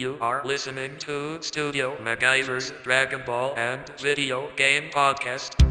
You are listening to Studio MacGyver's Dragon Ball and Video Game Podcast.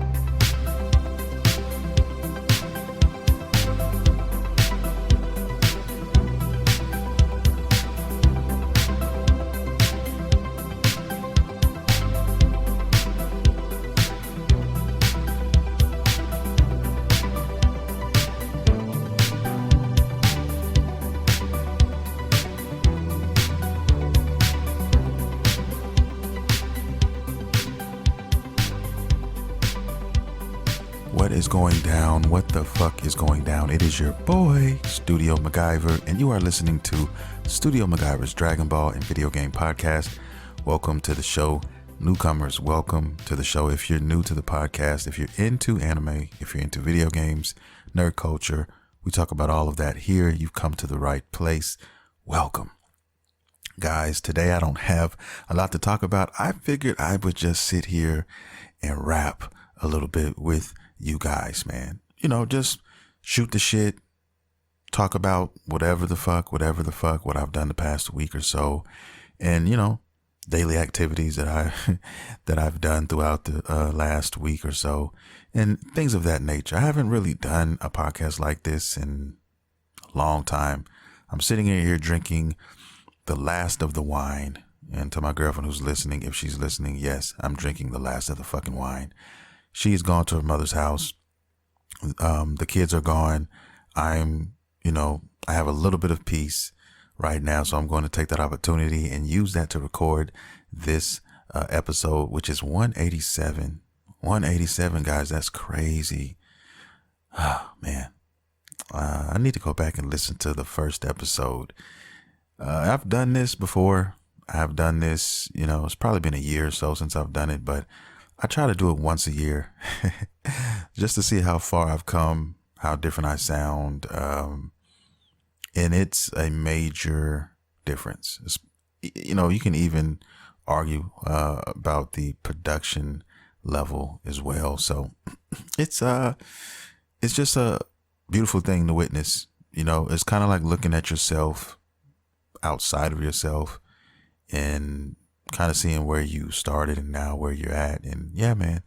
What is going down? What the fuck is going down? It is your boy, Studio McGuyver, and you are listening to Studio McGuyver's Dragon Ball and Video Game Podcast. Welcome to the show. Newcomers, welcome to the show. If you're new to the podcast, if you're into anime, if you're into video games, nerd culture, we talk about all of that here. You've come to the right place. Welcome. Guys, today I don't have a lot to talk about. I figured I would just sit here and rap a little bit with you guys, man. You know, just shoot the shit, talk about whatever the fuck, what I've done the past week or so, and, you know, daily activities that I've done throughout the last week or so, and things of that nature. I haven't really done a podcast like this in a long time. I'm sitting here drinking the last of the wine, and to my girlfriend who's listening, if she's listening, yes, I'm drinking the last of the fucking wine. She's gone to her mother's house. The kids are gone. I have a little bit of peace right now. So I'm going to take that opportunity and use that to record this episode, which is 187. 187, guys. That's crazy. Oh, man. I need to go back and listen to the first episode. I've done this before. I've done this, it's probably been a year or so since I've done it, but I try to do it once a year just to see how far I've come, how different I sound. And it's a major difference. You can even argue about the production level as well. So it's just a beautiful thing to witness. It's kind of like looking at yourself outside of yourself and kind of seeing where you started and now where you're at. And yeah, man,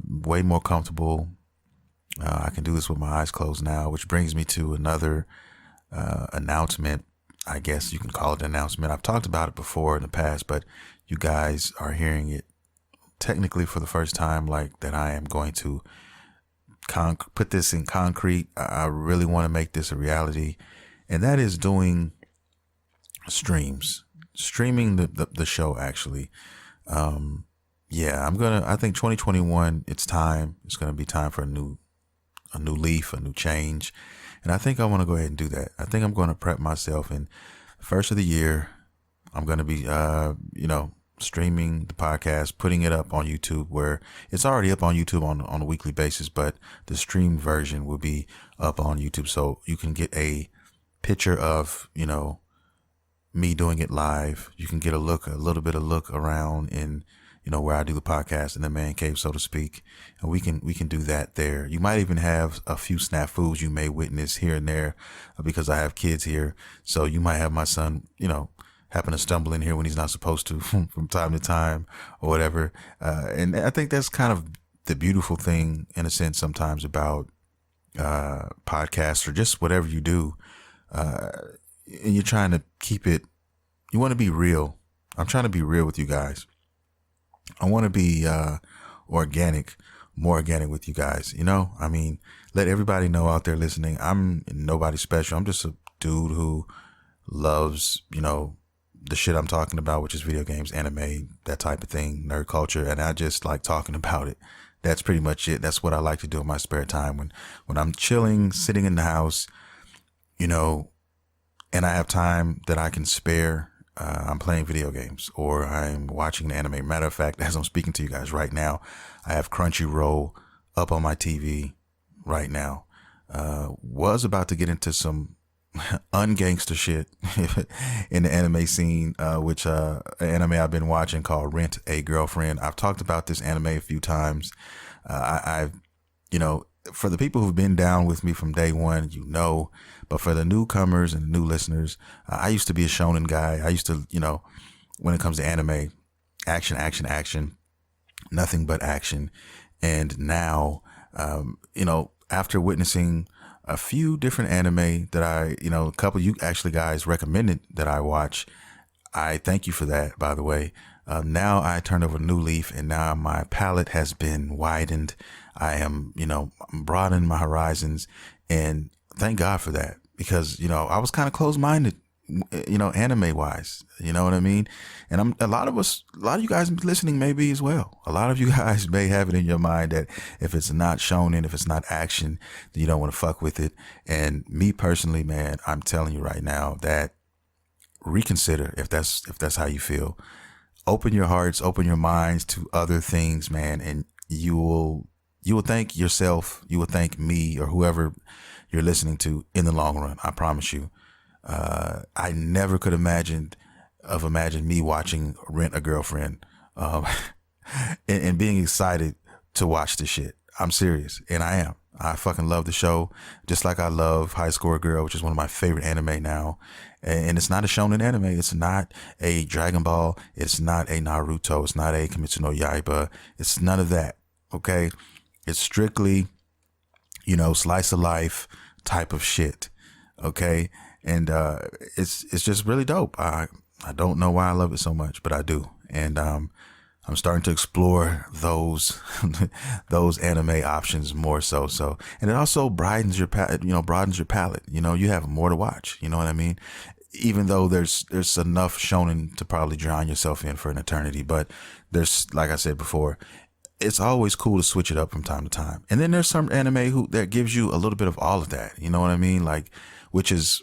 way more comfortable. I can do this with my eyes closed now, which brings me to another announcement. I guess you can call it an announcement. I've talked about it before in the past, but you guys are hearing it technically for the first time, like that I am going to put this in concrete. I really want to make this a reality, and that is doing streaming the show, actually. I think 2021, it's time. It's going to be time for a new leaf, a new change. And I think I want to go ahead and do that. I think I'm going to prep myself, and first of the year, I'm going to be, streaming the podcast, putting it up on YouTube, where it's already up on YouTube on a weekly basis, but the stream version will be up on YouTube. So you can get a picture of, me doing it live. You can get a little bit of look around in, where I do the podcast in the man cave, so to speak. And we can do that there. You might even have a few snafus you may witness here and there because I have kids here. So you might have my son, happen to stumble in here when he's not supposed to from time to time or whatever. And I think that's kind of the beautiful thing in a sense sometimes about podcasts or just whatever you do. And you're trying to keep it, you want to be real. I'm trying to be real with you guys. I want to be more organic with you guys. Let everybody know out there listening, I'm nobody special. I'm just a dude who loves, the shit I'm talking about, which is video games, anime, that type of thing, nerd culture. And I just like talking about it. That's pretty much it. That's what I like to do in my spare time when I'm chilling, sitting in the house, and I have time that I can spare. I'm playing video games or I'm watching an anime. Matter of fact, as I'm speaking to you guys right now, I have Crunchyroll up on my TV right now. Was about to get into some ungangster shit in the anime scene, which an anime I've been watching called Rent a Girlfriend. I've talked about this anime a few times. for the people who've been down with me from day one, you know, but for the newcomers and the new listeners, I used to be a shonen guy. I used to, you know, when it comes to anime, action, action, action, nothing but action. And now, you know, after witnessing a few different anime that I, you know, a couple you actually guys recommended that I watch, I thank you for that, by the way. Now I turned over a new leaf, and now my palette has been widened. I am, you know, broadening my horizons, and thank God for that, because, you know, I was kind of closed-minded, you know, anime wise, you know what I mean? And a lot of you guys listening may be as well. A lot of you guys may have it in your mind that if it's not shonen, if it's not action, then you don't want to fuck with it. And me personally, man, I'm telling you right now that reconsider if that's how you feel. Open your hearts, open your minds to other things, man, and you will thank yourself, you will thank me or whoever you're listening to in the long run. I promise you. I never could imagine me watching Rent a Girlfriend, and being excited to watch this shit. I'm serious, and I am. I fucking love the show, just like I love High Score Girl, which is one of my favorite anime now. And it's not a shonen anime. It's not a Dragon Ball. It's not a Naruto. It's not a Kimetsu no Yaiba. It's none of that. Okay, it's strictly, you know, slice of life type of shit. Okay, and it's just really dope. I don't know why I love it so much, but I do. And I'm starting to explore those those anime options more so. And it also broadens your palette. You know, you have more to watch. You know what I mean? Even though there's enough shonen to probably drown yourself in for an eternity, but there's, like I said before, it's always cool to switch it up from time to time. And then there's some anime that gives you a little bit of all of that. You know what I mean? Like, which is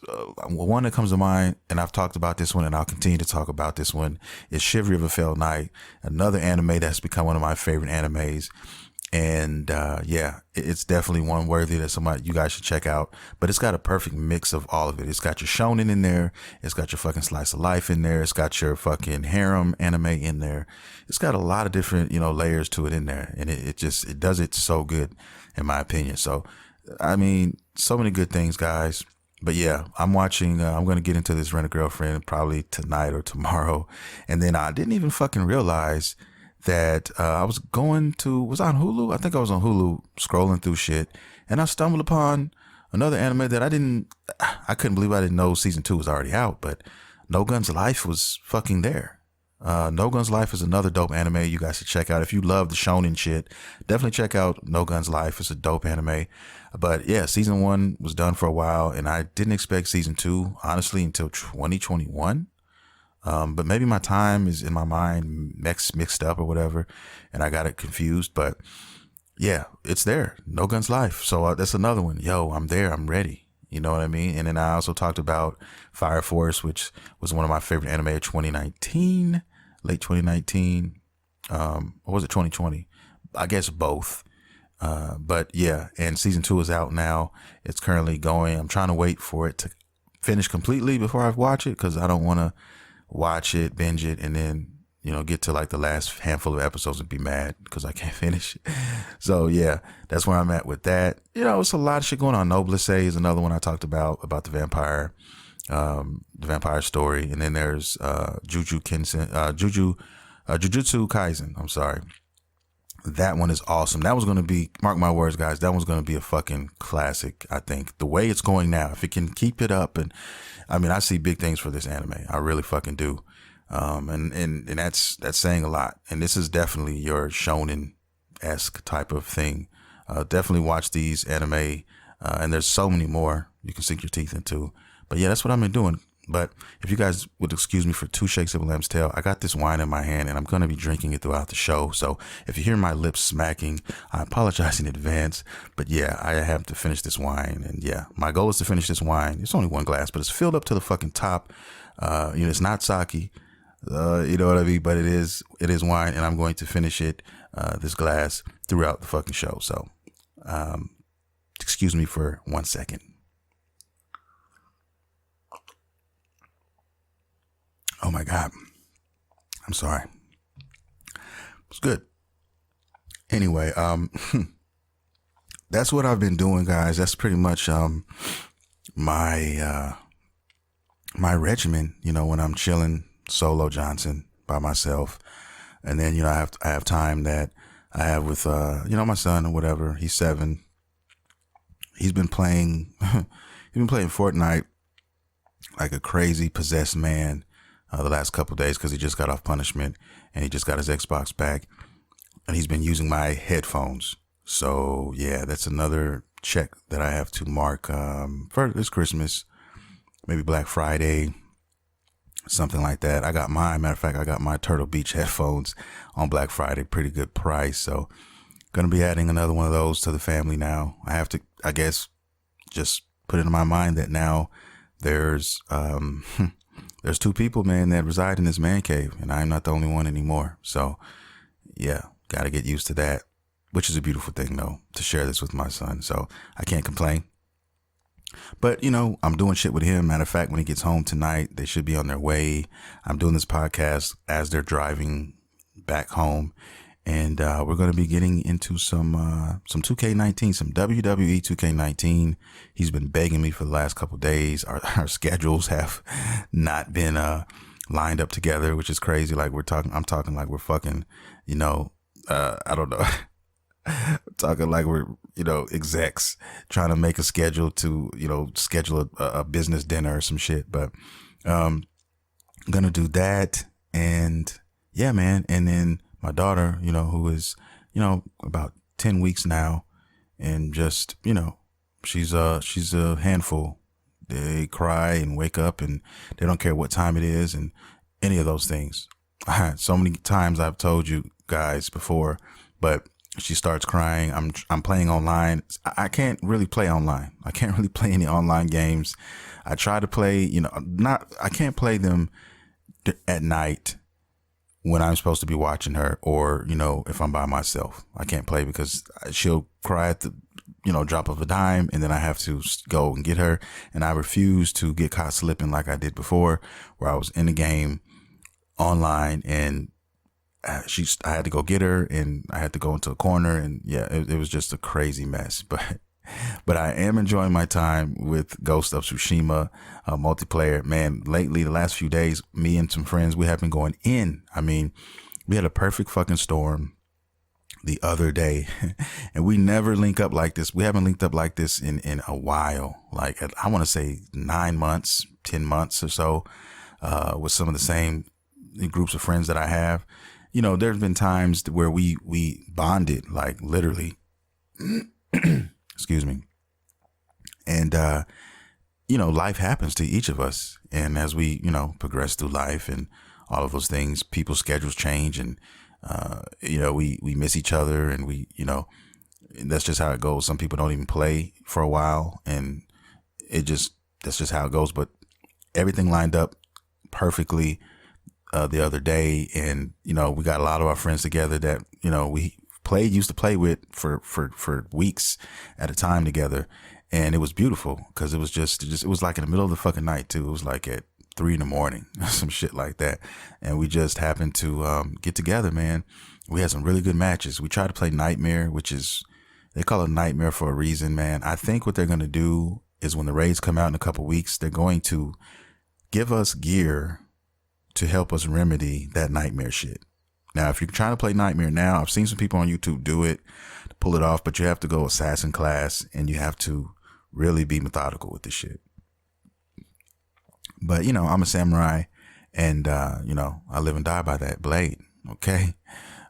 one that comes to mind, and I've talked about this one, and I'll continue to talk about this one, is Chivalry of a Failed Knight, another anime that's become one of my favorite animes. And yeah, it's definitely one worthy that you guys should check out. But it's got a perfect mix of all of it. It's got your shonen in there. It's got your fucking slice of life in there. It's got your fucking harem anime in there. It's got a lot of different, you know, layers to it in there. And it does it so good, in my opinion. So, I mean, so many good things, guys. But yeah, I'm watching, I'm going to get into this Rent a Girlfriend probably tonight or tomorrow. And then I didn't even fucking realize that I was on Hulu. I think I was on Hulu scrolling through shit, and I stumbled upon another anime that I couldn't believe I didn't know season 2 was already out, but No Guns Life was fucking there. No Guns Life is another dope anime you guys should check out. If you love the shonen shit, definitely check out No Guns Life. It's a dope anime. But yeah, season 1 was done for a while, and I didn't expect season 2, honestly, until 2021. But maybe my time is in my mind mixed up or whatever, and I got it confused. But yeah, it's there. No Guns Life. So that's another one. Yo, I'm there. I'm ready. You know what I mean? And then I also talked about Fire Force, which was one of my favorite anime of 2019, late 2019. Or was it 2020? I guess both. But yeah, and season 2 is out now. It's currently going. I'm trying to wait for it to finish completely before I watch it, because I don't want to watch it, binge it, and then, you know, get to like the last handful of episodes and be mad because I can't finish it. So yeah, that's where I'm at with that. You know, it's a lot of shit going on. Noblesse is another one I talked about the vampire story. And then there's Jujutsu Kaisen. I'm sorry. That one is awesome. That was going to be, mark my words, guys, that one's going to be a fucking classic. I think the way it's going now, if it can keep it up, and I mean, I see big things for this anime. I really fucking do. And that's saying a lot. And this is definitely your shonen-esque type of thing. Definitely watch these anime. And there's so many more you can sink your teeth into. But yeah, that's what I've been doing. But if you guys would excuse me for 2 shakes of a lamb's tail, I got this wine in my hand and I'm going to be drinking it throughout the show. So if you hear my lips smacking, I apologize in advance. But yeah, I have to finish this wine. And yeah, my goal is to finish this wine. It's only 1 glass, but it's filled up to the fucking top. It's not saki. You know what I mean? But it is wine, and I'm going to finish it, this glass, throughout the fucking show. So excuse me for 1 second. Oh my God. I'm sorry. It's good. Anyway, that's what I've been doing, guys. That's pretty much my my regimen. You know, when I'm chilling solo Johnson by myself, and then I have time that I have with my son or whatever. He's 7. He's been playing Fortnite like a crazy possessed man the last couple of days because he just got off punishment and he just got his Xbox back, and he's been using my headphones. So yeah, that's another check that I have to mark for this Christmas, maybe Black Friday, something like that. Matter of fact, I got my Turtle Beach headphones on Black Friday, pretty good price. So gonna be adding another one of those to the family now. I have to, I guess, just put it in my mind that now there's there's 2 people, man, that reside in this man cave, and I'm not the only one anymore. So yeah, gotta get used to that, which is a beautiful thing though, to share this with my son. So I can't complain. But, I'm doing shit with him. Matter of fact, when he gets home tonight, they should be on their way. I'm doing this podcast as they're driving back home. And we're going to be getting into some 2K19, some WWE 2K19. He's been begging me for the last couple of days. Our schedules have not been lined up together, which is crazy. Like I'm talking like we're fucking, I don't know. Talking like we're, execs trying to make a schedule to, schedule a business dinner or some shit. But I'm going to do that. And yeah, man. And then my daughter, who is, about 10 weeks now, and just, she's a handful. They cry and wake up and they don't care what time it is and any of those things. So many times I've told you guys before, but she starts crying. I'm playing online. I can't really play online. I can't really play any online games. I try to play, I can't play them at night when I'm supposed to be watching her, or, if I'm by myself. I can't play because she'll cry at the, drop of a dime, and then I have to go and get her. And I refuse to get caught slipping like I did before, where I was in the game online and I had to go get her, and I had to go into a corner, and yeah, it was just a crazy mess. But I am enjoying my time with Ghost of Tsushima multiplayer. Man, lately, the last few days, me and some friends, we have been going in. I mean, we had a perfect fucking storm the other day, and we never link up like this. We haven't linked up like this in a while. Like, I want to say 9 months, 10 months or so, with some of the same groups of friends that I have. There's been times where we bonded, like literally, excuse me. And, life happens to each of us. And as we, progress through life and all of those things, people's schedules change, and, we miss each other, and that's just how it goes. Some people don't even play for a while, and that's just how it goes. But everything lined up perfectly the other day, and we got a lot of our friends together that we used to play with for weeks at a time together, and it was beautiful because it was it was like in the middle of the fucking night too. It was like at 3 a.m, some shit like that, and we just happened to get together, man. We had some really good matches. We tried to play Nightmare, which is, they call it Nightmare for a reason, man. I think what they're gonna do is when the raids come out in a couple weeks, they're going to give us gear to help us remedy that Nightmare shit. Now, if you're trying to play Nightmare now, I've seen some people on YouTube do it, to pull it off, but you have to go assassin class, and you have to really be methodical with this shit. But, I'm a samurai, and, I live and die by that blade. Okay.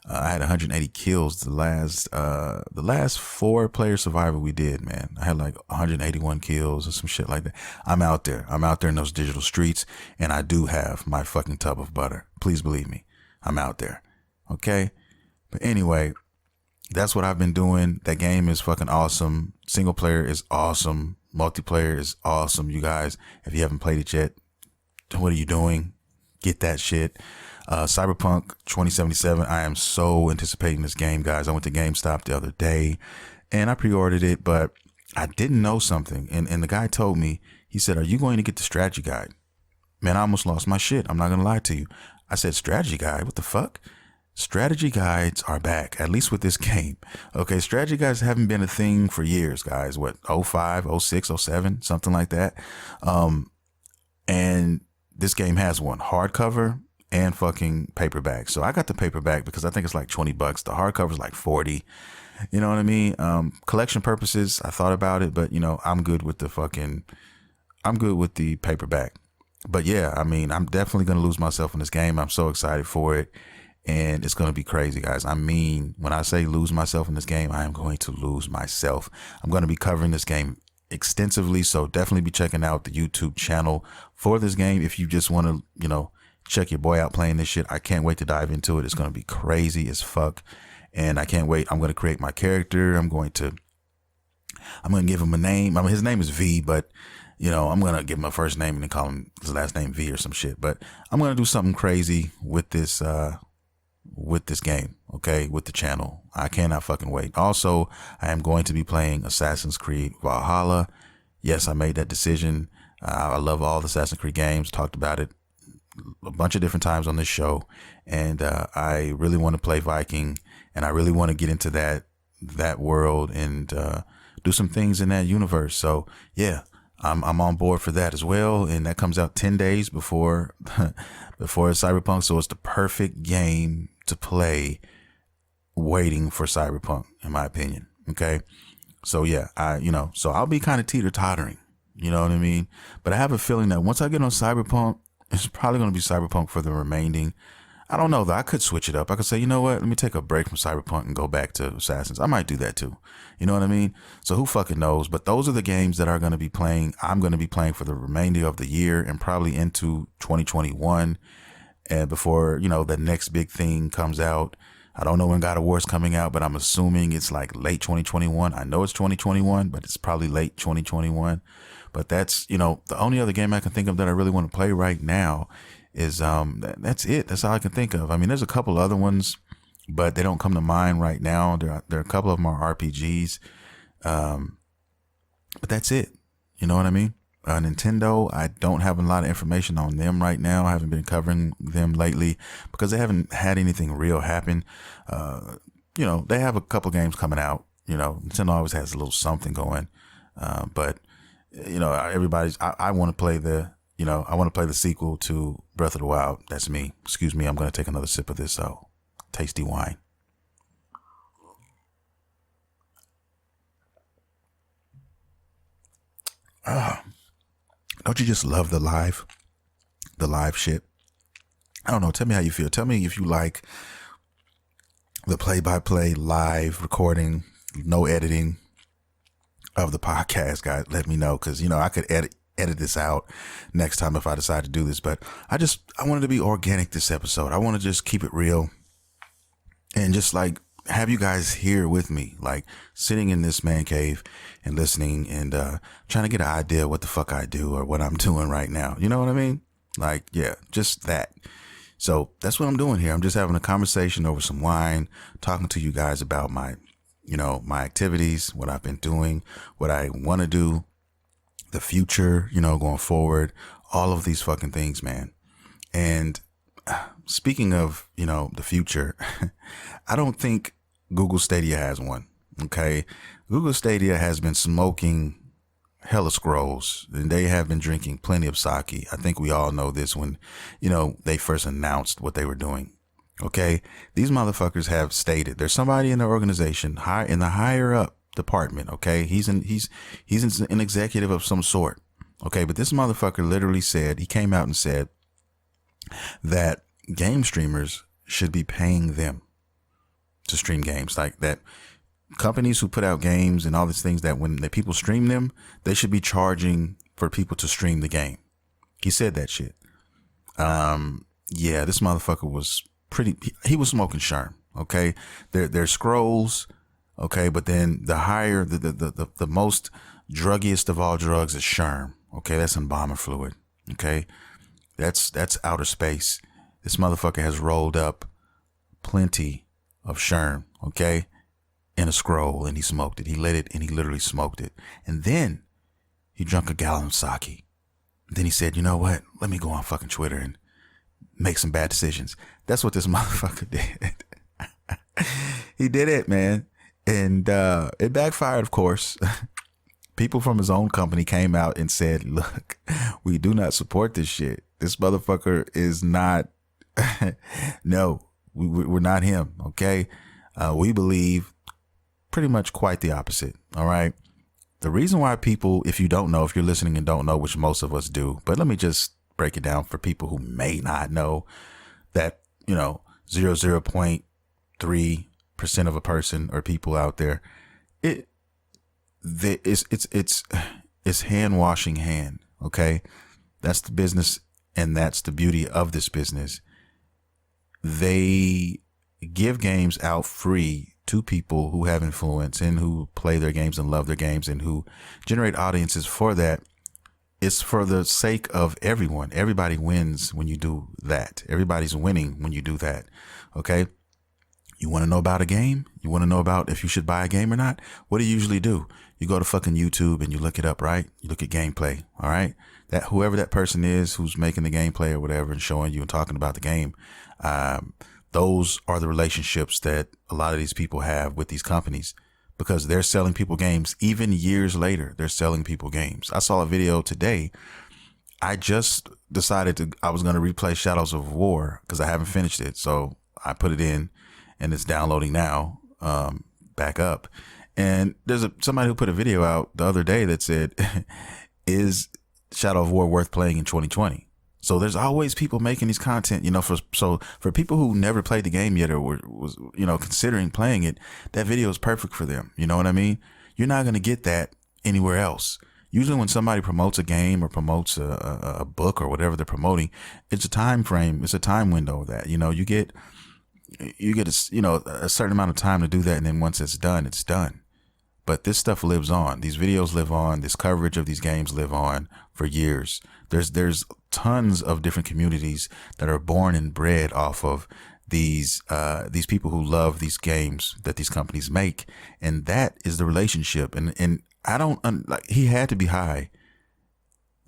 I had 180 kills the last 4-player survivor we did, man. I had like 181 kills or some shit like that. I'm out there in those digital streets, and I do have my fucking tub of butter. Please believe me. I'm out there. Okay. But anyway, that's what I've been doing. That game is fucking awesome. Single player is awesome. Multiplayer is awesome. You guys, if you haven't played it yet, what are you doing? Get that shit. Cyberpunk 2077. I am so anticipating this game, guys. I went to GameStop the other day and I pre-ordered it, but I didn't know something. And the guy told me, he said, "Are you going to get the strategy guide?" Man, I almost lost my shit. I'm not going to lie to you. I said, "Strategy guide? What the fuck?" strategy guides are back, at least with this game. Okay, strategy guides haven't been a thing for years, guys. What, 05, 06, 07, something like that. And this game has one, hardcover and fucking paperback. So I got the paperback because I think it's like $20. The hardcover is like 40. You know what I mean? Collection purposes, I thought about it, but I'm good with the paperback. But yeah, I mean, I'm definitely going to lose myself in this game. I'm so excited for it. And it's going to be crazy, guys. I mean, when I say lose myself in this game, I am going to lose myself. I'm going to be covering this game extensively. So definitely be checking out the YouTube channel for this game. If you just want to, check your boy out playing this shit. I can't wait to dive into it. It's going to be crazy as fuck. And I can't wait. I'm going to create my character. I'm going to give him a name. I mean, his name is V, but I'm going to give him a first name and then call him his last name V or some shit. But I'm going to do something crazy with this game. Okay. With the channel. I cannot fucking wait. Also, I am going to be playing Assassin's Creed Valhalla. Yes, I made that decision. I love all the Assassin's Creed games. Talked about it a bunch of different times on this show. And I really want to play Viking, and I really want to get into that world and do some things in that universe. So yeah, I'm on board for that as well. And that comes out 10 days before Cyberpunk. So it's the perfect game to play waiting for Cyberpunk, in my opinion. Okay. So yeah, so I'll be kind of teeter-tottering, you know what I mean? But I have a feeling that once I get on Cyberpunk, it's probably going to be Cyberpunk for the remaining. I don't know though. I could switch it up. I could say, you know what? Let me take a break from Cyberpunk and go back to Assassins. I might do that too. You know what I mean? So who fucking knows? But those are the games that are going to be playing. I'm going to be playing for the remainder of the year and probably into 2021. And before, the next big thing comes out. I don't know when God of War is coming out, but I'm assuming it's like late 2021. I know it's 2021, but it's probably late 2021. But that's, the only other game I can think of that I really want to play right now is, that's it. That's all I can think of. I mean, there's a couple other ones, but they don't come to mind right now. There are a couple of them are RPGs. But that's it. You know what I mean? Nintendo, I don't have a lot of information on them right now. I haven't been covering them lately because they haven't had anything real happen. They have a couple games coming out. Nintendo always has a little something going. But I want to play I want to play the sequel to Breath of the Wild. That's me. Excuse me. I'm going to take another sip of this tasty wine. Don't you just love the live shit? I don't know. Tell me how you feel. Tell me if you like the play-by-play live recording, no editing of the podcast, guys. Let me know. Cause I could edit this out next time if I decide to do this, but I wanted to be organic this episode. I want to just keep it real and just like have you guys here with me, like sitting in this man cave and listening and trying to get an idea what the fuck I do or what I'm doing right now. You know what I mean? Like, yeah, just that. So that's what I'm doing here. I'm just having a conversation over some wine, talking to you guys about my activities, what I've been doing, what I want to do, the future, going forward, all of these fucking things, man. And speaking of, the future, I don't think Google Stadia has one. Okay. Google Stadia has been smoking hella scrolls and they have been drinking plenty of sake. I think we all know this when, they first announced what they were doing. Okay. These motherfuckers have stated there's somebody in the organization in the higher up department. Okay. He's an executive of some sort. Okay. But this motherfucker literally said, he came out and said that game streamers should be paying them to stream games, like that companies who put out games and all these things, that when the people stream them, they should be charging for people to stream the game. He said that shit. Yeah, this motherfucker was he was smoking Sherm. Okay. They're scrolls. Okay. But then the most druggiest of all drugs is Sherm. Okay. That's embalmer fluid. Okay. That's outer space. This motherfucker has rolled up plenty of Sherm, okay, in a scroll, and he smoked it. He lit it and he literally smoked it. And then he drank a gallon of sake. Then he said, you know what? Let me go on fucking Twitter and make some bad decisions. That's what this motherfucker did. He did it, man. And it backfired, of course. People from his own company came out and said, look, we do not support this shit. This motherfucker is not, no, we're not him. Okay. We believe pretty much quite the opposite. All right. The reason why people, if you don't know, if you're listening and don't know, which most of us do, but let me just break it down for people who may not know that, 0.3% of a person or people out there, it's hand washing hand. Okay. That's the business. And that's the beauty of this business. They give games out free to people who have influence and who play their games and love their games and who generate audiences for that. It's for the sake of everyone. Everybody wins when you do that. Everybody's winning when you do that. Okay. You want to know about a game? You want to know about if you should buy a game or not? What do you usually do? You go to fucking YouTube and you look it up, right? You look at gameplay. All right. That whoever that person is who's making the gameplay or whatever and showing you and talking about the game. Those are the relationships that a lot of these people have with these companies because they're selling people games. Even years later, they're selling people games. I saw a video today. I just decided I was going to replay Shadows of War because I haven't finished it. So I put it in and it's downloading now, back up. And there's somebody who put a video out the other day that said, is Shadow of War worth playing in 2020? So there's always people making these content, for people who never played the game yet or was considering playing it, that video is perfect for them. You know what I mean? You're not going to get that anywhere else. Usually when somebody promotes a game or promotes a book or whatever they're promoting, it's a time frame. It's a time window of that, you get a certain amount of time to do that. And then once it's done, it's done. But this stuff lives on. These videos live on. This coverage of these games live on for years. There's tons of different communities that are born and bred off of these people who love these games that these companies make. And that is the relationship. And I don't he had to be high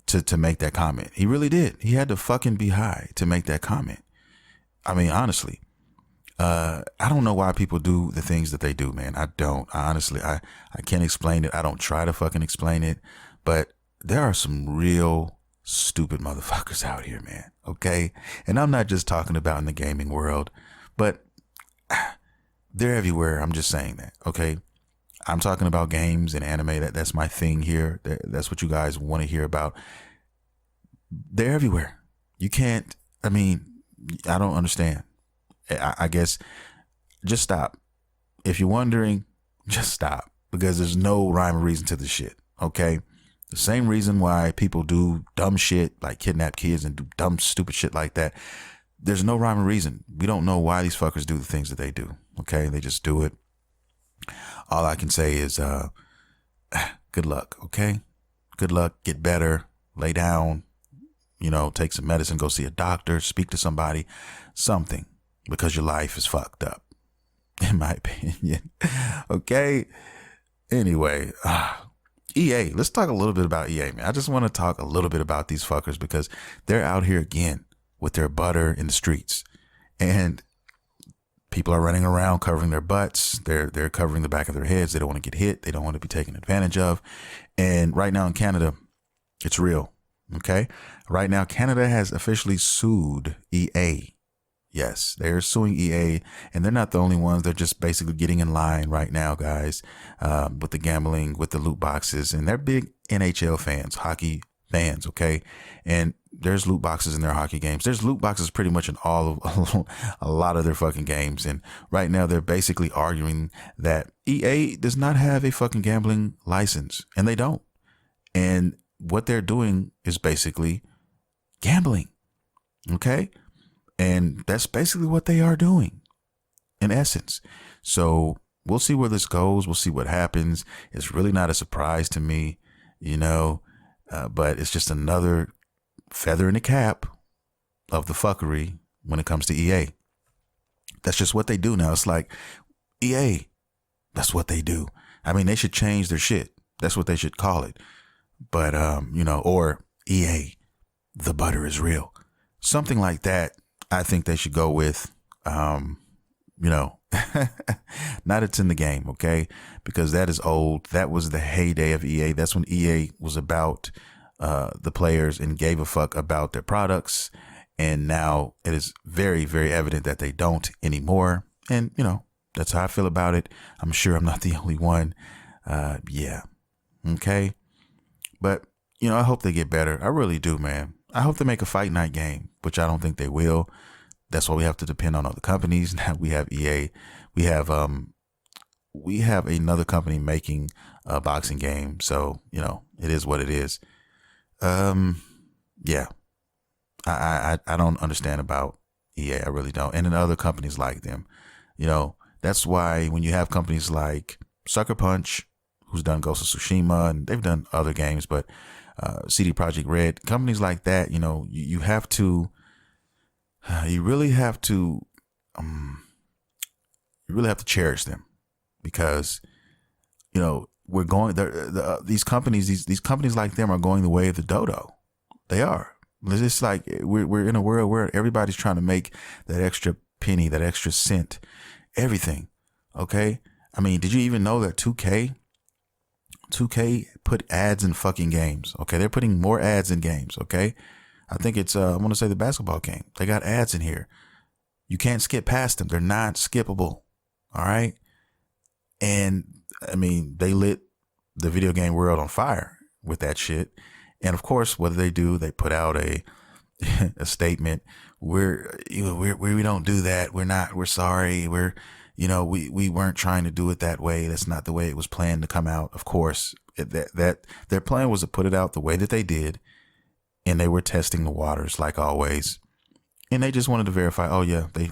to make that comment. He really did. He had to fucking be high to make that comment. I mean, honestly. I don't know why people do the things that they do, man. I don't. Honestly, I can't explain it. I don't try to fucking explain it. But there are some real stupid motherfuckers out here, man. Okay? And I'm not just talking about in the gaming world, but they're everywhere. I'm just saying that. Okay? I'm talking about games and anime. That's my thing here. That's what you guys want to hear about. They're everywhere. You can't, I don't understand. I guess just stop. If you're wondering, just stop because there's no rhyme or reason to this shit. Okay. The same reason why people do dumb shit like kidnap kids and do dumb, stupid shit like that. There's no rhyme or reason. We don't know why these fuckers do the things that they do. Okay. They just do it. All I can say is, good luck. Okay. Good luck. Get better. Lay down, take some medicine, go see a doctor, speak to somebody, something. Because your life is fucked up, in my opinion. Okay. Anyway, EA. Let's talk a little bit about EA, man. I just want to talk a little bit about these fuckers because they're out here again with their butter in the streets, and people are running around covering their butts. They're covering the back of their heads. They don't want to get hit. They don't want to be taken advantage of. And right now in Canada, it's real. Okay. Right now, Canada has officially sued EA. Yes, they're suing EA, and they're not the only ones. They're just basically getting in line right now, guys, with the gambling, with the loot boxes, and they're big NHL fans, hockey fans, okay? And there's loot boxes in their hockey games. There's loot boxes pretty much in all of a lot of their fucking games, and right now they're basically arguing that EA does not have a fucking gambling license, and they don't. And what they're doing is basically gambling, okay? And that's basically what they are doing in essence. So we'll see where this goes. We'll see what happens. It's really not a surprise to me, but it's just another feather in the cap of the fuckery when it comes to EA. That's just what they do now. It's like EA, that's what they do. They should change their shit. That's what they should call it. But, or EA, the butter is real. Something like that. I think they should go with, you know, not it's in the game, okay? Because that is old. That was the heyday of EA. That's when EA was about the players and gave a fuck about their products. And now it is very, very evident that they don't anymore. And, you know, that's how I feel about it. I'm sure I'm not the only one. Yeah. Okay. But, you know, I hope they get better. I really do, man. I hope they make a Fight Night game, which I don't think they will. That's why we have to depend on other companies. Now we have EA. We have another company making a boxing game. So, you know, it is what it is. Yeah. I don't understand about EA. I really don't. And then other companies like them, you know, that's why when you have companies like Sucker Punch, who's done Ghost of Tsushima, and they've done other games, but CD Projekt Red, companies like that, you know, you have to, you really have to cherish them, because, you know, we're going, these companies like them are going the way of the dodo. They are. It's just like we're in a world where everybody's trying to make that extra penny, that extra cent, everything. Okay. I mean, did you even know that 2K put ads in fucking games? Okay. They're putting more ads in games. Okay. I think it's, I want to say the basketball game. They got ads in here. You can't skip past them. They're not skippable. All right. And I mean, they lit the video game world on fire with that shit. And of course, what do? They put out a statement. We don't do that. We're sorry. We weren't trying to do it that way. That's not the way it was planned to come out. Of course, that their plan was to put it out the way that they did. And they were testing the waters like always. And they just wanted to verify, oh yeah, they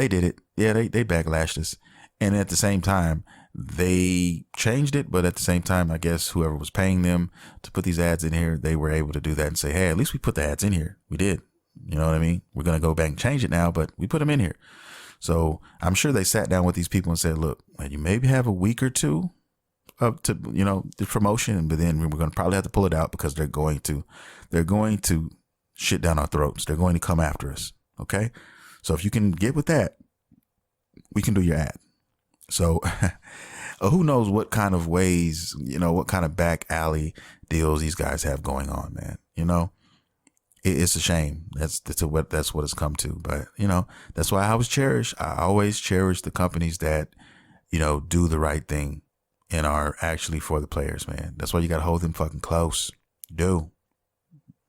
did it. Yeah, they backlashed us. And at the same time, they changed it. But at the same time, I guess whoever was paying them to put these ads in here, they were able to do that and say, hey, at least we put the ads in here. We did. You know what I mean? We're going to go back and change it now, but we put them in here. So I'm sure they sat down with these people and said, look, you maybe have a week or two up to, you know, the promotion, but then we're going to probably have to pull it out because they're going to shit down our throats. They're going to come after us. Okay. So if you can get with that, we can do your ad. So who knows what kind of ways, you know, what kind of back alley deals these guys have going on, man. You know, it's a shame. That's what it's come to. But, you know, that's why I always cherish the companies that, you know, do the right thing and are actually for the players, man. That's why you got to hold them fucking close. Do.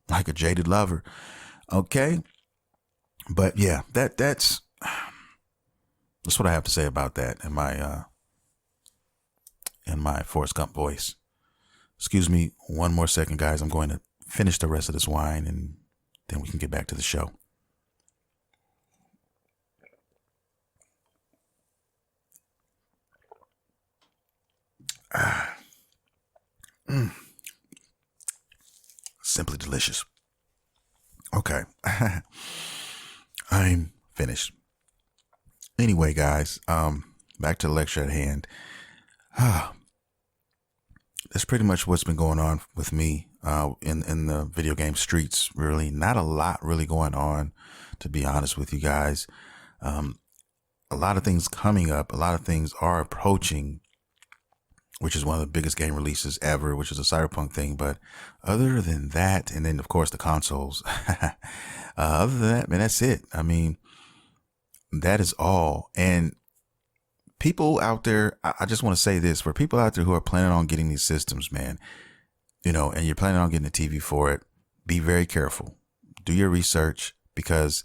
Like a jaded lover. Okay. But yeah, that's what I have to say about that in my Forrest Gump voice. Excuse me one more second, guys. I'm going to finish the rest of this wine and then we can get back to the show. Simply delicious. Okay. I'm finished. Anyway, guys, back to the lecture at hand. That's pretty much what's been going on with me in the video game streets. Really, not a lot really going on, to be honest with you guys. A lot of things coming up. A lot of things are approaching, which is one of the biggest game releases ever, which is a Cyberpunk thing. But other than that, and then of course the consoles. Other than that, man, that's it. I mean, that is all. And people out there, I just want to say this, for people out there who are planning on getting these systems, man, you know, and you're planning on getting a TV for it, be very careful. Do your research, because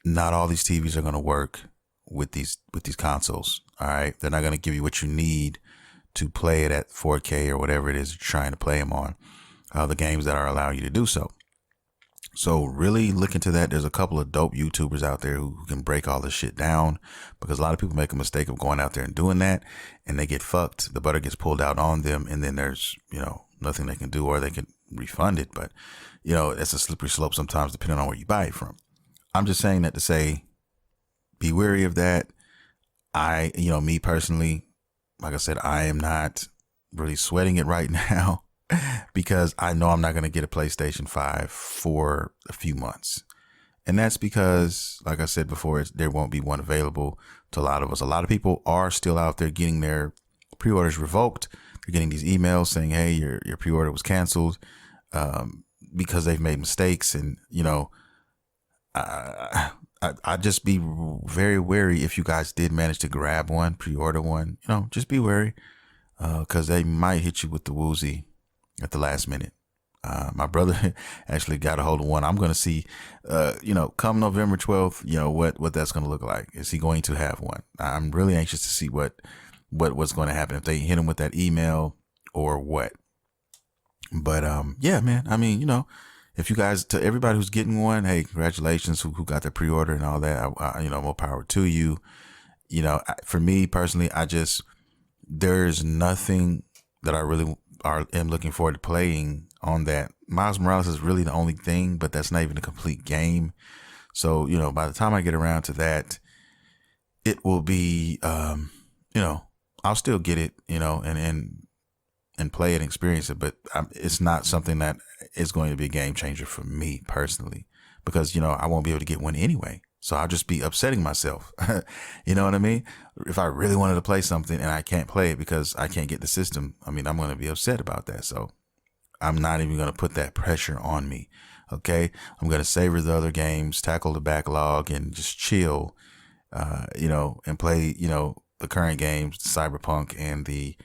not all these TVs are going to work with these consoles. All right. They're not going to give you what you need to play it at 4K or whatever it is you're trying to play them on, the games that are allowing you to do so. So really look into that. There's a couple of dope YouTubers out there who can break all this shit down, because a lot of people make a mistake of going out there and doing that and they get fucked. The butter gets pulled out on them, and then there's, you know, nothing they can do, or they can refund it. But, you know, it's a slippery slope sometimes depending on where you buy it from. I'm just saying that to say, be wary of that. Me personally, like I said, I am not really sweating it right now. Because I know I'm not going to get a PlayStation 5 for a few months. And that's because, like I said before, there won't be one available to a lot of us. A lot of people are still out there getting their pre-orders revoked. They're getting these emails saying, hey, your pre-order was canceled because they've made mistakes. And, you know, I'd just be very wary if you guys did manage to grab one, pre-order one, you know, just be wary because they might hit you with the woozy at the last minute. My brother actually got a hold of one. I'm going to see, you know, come November 12th, you know, what that's going to look like. Is he going to have one? I'm really anxious to see what's going to happen if they hit him with that email or what. But, yeah, man, I mean, you know, if you guys, to everybody who's getting one, hey, congratulations who got their pre-order and all that. You know, more power to you. You know, for me personally, there's nothing that I really am looking forward to playing on that. Miles Morales is really the only thing, but that's not even a complete game. So, you know, by the time I get around to that, it will be, you know, I'll still get it, you know, and play it and experience it, but it's not something that is going to be a game changer for me personally, because, you know, I won't be able to get one anyway. So I'll just be upsetting myself. You know what I mean? If I really wanted to play something and I can't play it because I can't get the system, I mean, I'm going to be upset about that. So I'm not even going to put that pressure on me. Okay. I'm going to savor the other games, tackle the backlog, and just chill, you know, and play, you know, the current games, Cyberpunk and the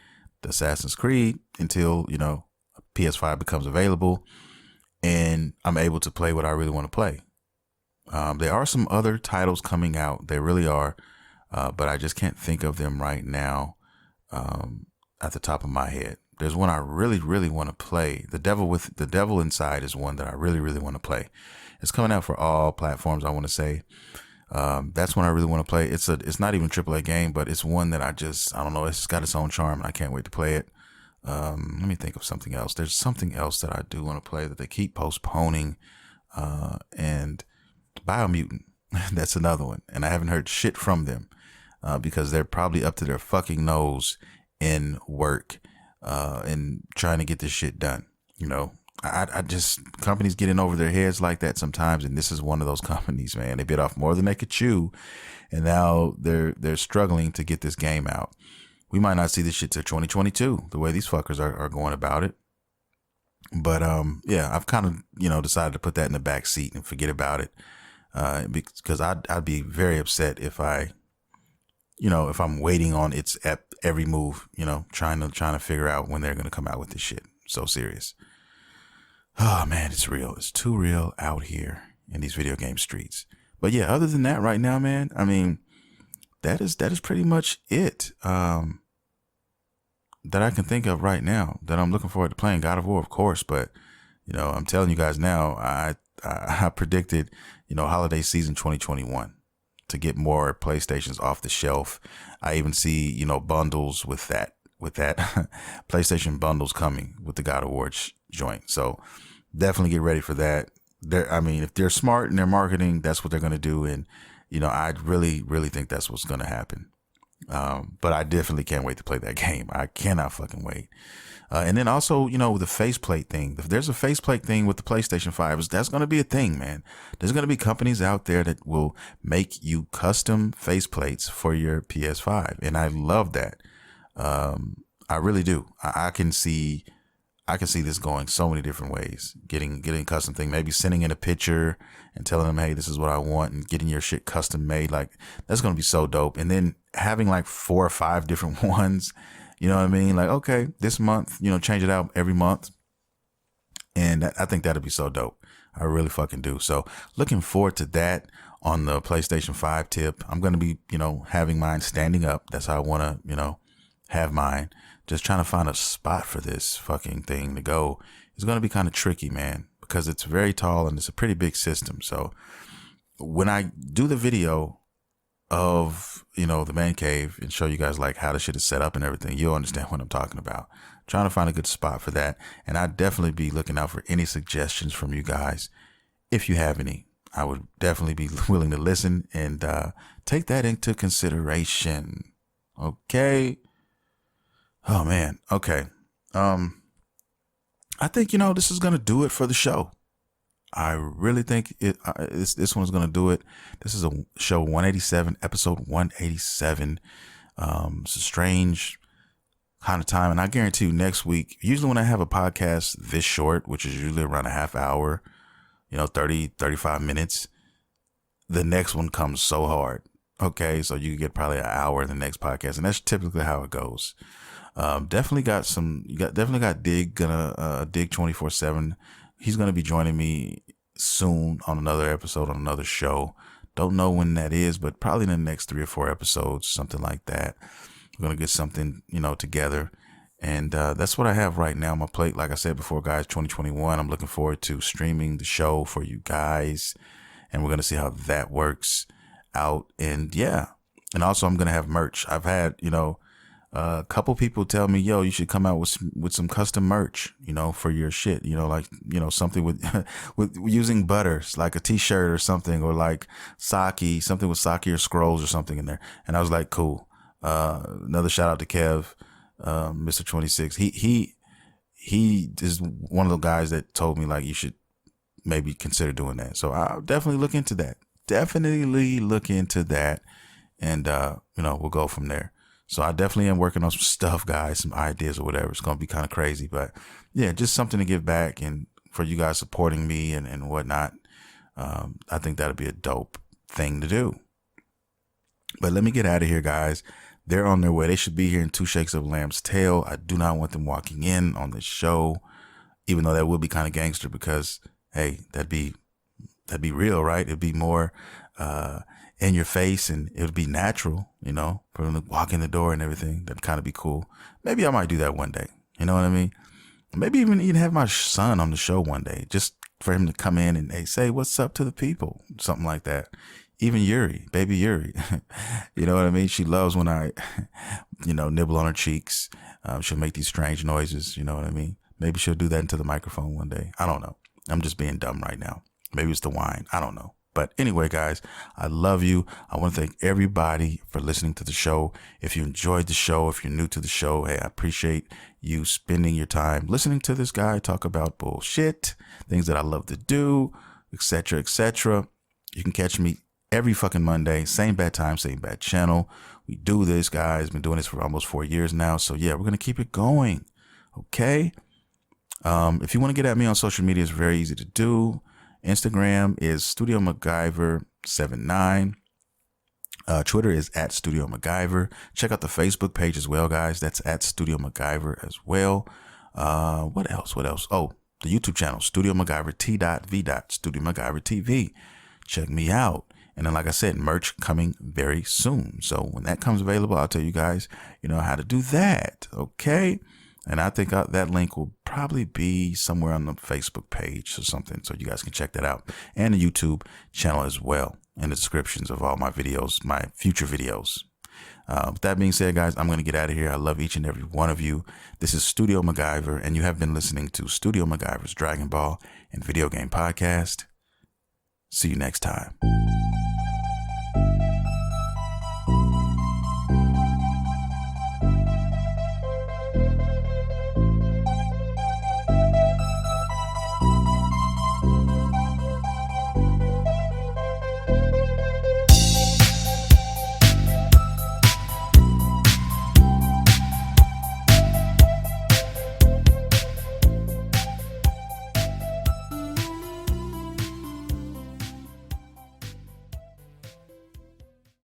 Assassin's Creed until, you know, PS5 becomes available and I'm able to play what I really want to play. There are some other titles coming out. They really are. But I just can't think of them right now at the top of my head. There's one I really, really want to play. The Devil Inside is one that I really, really want to play. It's coming out for all platforms, I want to say. That's one I really want to play. It's not even a AAA game, but it's one that I don't know. It's got its own charm and I can't wait to play it. Let me think of something else. There's something else that I do want to play that they keep postponing. And Biomutant, that's another one. And I haven't heard shit from them because they're probably up to their fucking nose in work and trying to get this shit done. You know, I just, companies getting over their heads like that sometimes. And this is one of those companies, man. They bit off more than they could chew. And now they're struggling to get this game out. We might not see this shit till 2022, the way these fuckers are going about it. But, yeah, I've kind of, you know, decided to put that in the back seat and forget about it. Because I'd be very upset if if I'm waiting on its every move, you know, trying to figure out when they're going to come out with this shit. So serious. Oh man, it's real. It's too real out here in these video game streets. But yeah, other than that right now, man, I mean, that is pretty much it. That I can think of right now that I'm looking forward to playing. God of War, of course, but you know, I'm telling you guys now, I predicted, you know, holiday season 2021 to get more PlayStations off the shelf. I even see, you know, bundles with that PlayStation bundles coming with the God of War joint. So definitely get ready for that. I mean, if they're smart in their marketing, that's what they're going to do. And, you know, I really, really think that's what's going to happen. But I definitely can't wait to play that game. I cannot fucking wait. And then also, you know, the faceplate thing. If there's a faceplate thing with the PlayStation 5, that's going to be a thing, man. There's going to be companies out there that will make you custom faceplates for your PS5. And I love that. I really do. I can see this going so many different ways. Getting a custom thing, maybe sending in a picture and telling them, hey, this is what I want, and getting your shit custom made. Like, that's going to be so dope. And then having like 4 or 5 different ones, you know what I mean? Like, okay, this month, you know, change it out every month. And I think that'd be so dope. I really fucking do. So looking forward to that on the PlayStation 5 tip. I'm going to be, you know, having mine standing up. That's how I want to, you know, have mine. Just trying to find a spot for this fucking thing to go is going to be kind of tricky, man, because it's very tall and it's a pretty big system. So when I do the video of, you know, the man cave and show you guys like how the shit is set up and everything, you'll understand what I'm talking about. Trying to find a good spot for that. And I'd definitely be looking out for any suggestions from you guys. If you have any, I would definitely be willing to listen and take that into consideration. Okay. Oh man. Okay. I think, you know, this is going to do it for the show. I really think this one's going to do it. This is a show 187, episode 187. It's a strange kind of time. And I guarantee you next week, usually when I have a podcast this short, which is usually around a half hour, 30, 35 minutes, the next one comes so hard. Okay. So you get probably an hour in the next podcast. And that's typically how it goes. Definitely got Dig Dig 24/7. He's going to be joining me soon on another episode, on another show. Don't know when that is, but probably in the next 3 or 4 episodes, something like that. We're going to get something, together. And that's what I have right now on my plate. Like I said before, guys, 2021, I'm looking forward to streaming the show for you guys. And we're going to see how that works out. And yeah. And also I'm going to have merch. I've had, a couple people tell me, yo, you should come out with some custom merch, for your shit, something with, with using butters, like a t-shirt or something, or like saki, something with saki or scrolls or something in there. And I was like, cool. Another shout out to Kev, Mr. 26. He is one of the guys that told me like, you should maybe consider doing that. So I'll definitely look into that. And, we'll go from there. So I definitely am working on some stuff, guys, some ideas or whatever. It's going to be kind of crazy, but yeah, just something to give back and for you guys supporting me and whatnot. I think that'd be a dope thing to do. But let me get out of here, guys. They're on their way. They should be here in 2 shakes of a lamb's tail. I do not want them walking in on this show, even though that would be kind of gangster because, hey, that'd be real, right? It'd be more, in your face and it would be natural, for them to walk in the door and everything. That'd kind of be cool. Maybe I might do that one day. You know what I mean? Maybe even have my son on the show one day, just for him to come in and say, what's up to the people? Something like that. Even Yuri, baby Yuri, you know what I mean? She loves when I, nibble on her cheeks. She'll make these strange noises. You know what I mean? Maybe she'll do that into the microphone one day. I don't know. I'm just being dumb right now. Maybe it's the wine. I don't know. But anyway, guys, I love you. I want to thank everybody for listening to the show. If you enjoyed the show, if you're new to the show, hey, I appreciate you spending your time listening to this guy talk about bullshit, things that I love to do, etc., etc. You can catch me every fucking Monday, same bad time, same bad channel. We do this, guys. Been doing this for almost 4 years now. So yeah, we're going to keep it going. Okay. If you want to get at me on social media, it's very easy to do. Instagram is StudioMaguyver79. Twitter is at StudioMaguyver. Check out the Facebook page as well, guys. That's at StudioMaguyver as well. What else? Oh, the YouTube channel, StudioMaguyver T.V. StudioMaguyver TV. Check me out. And then, like I said, merch coming very soon. So when that comes available, I'll tell you guys, how to do that. Okay. And I think that link will probably be somewhere on the Facebook page or something. So you guys can check that out, and the YouTube channel as well, in the descriptions of all my videos, my future videos. With that being said, guys, I'm going to get out of here. I love each and every one of you. This is Studio MacGyver, and you have been listening to Studio MacGyver's Dragon Ball and Video Game Podcast. See you next time.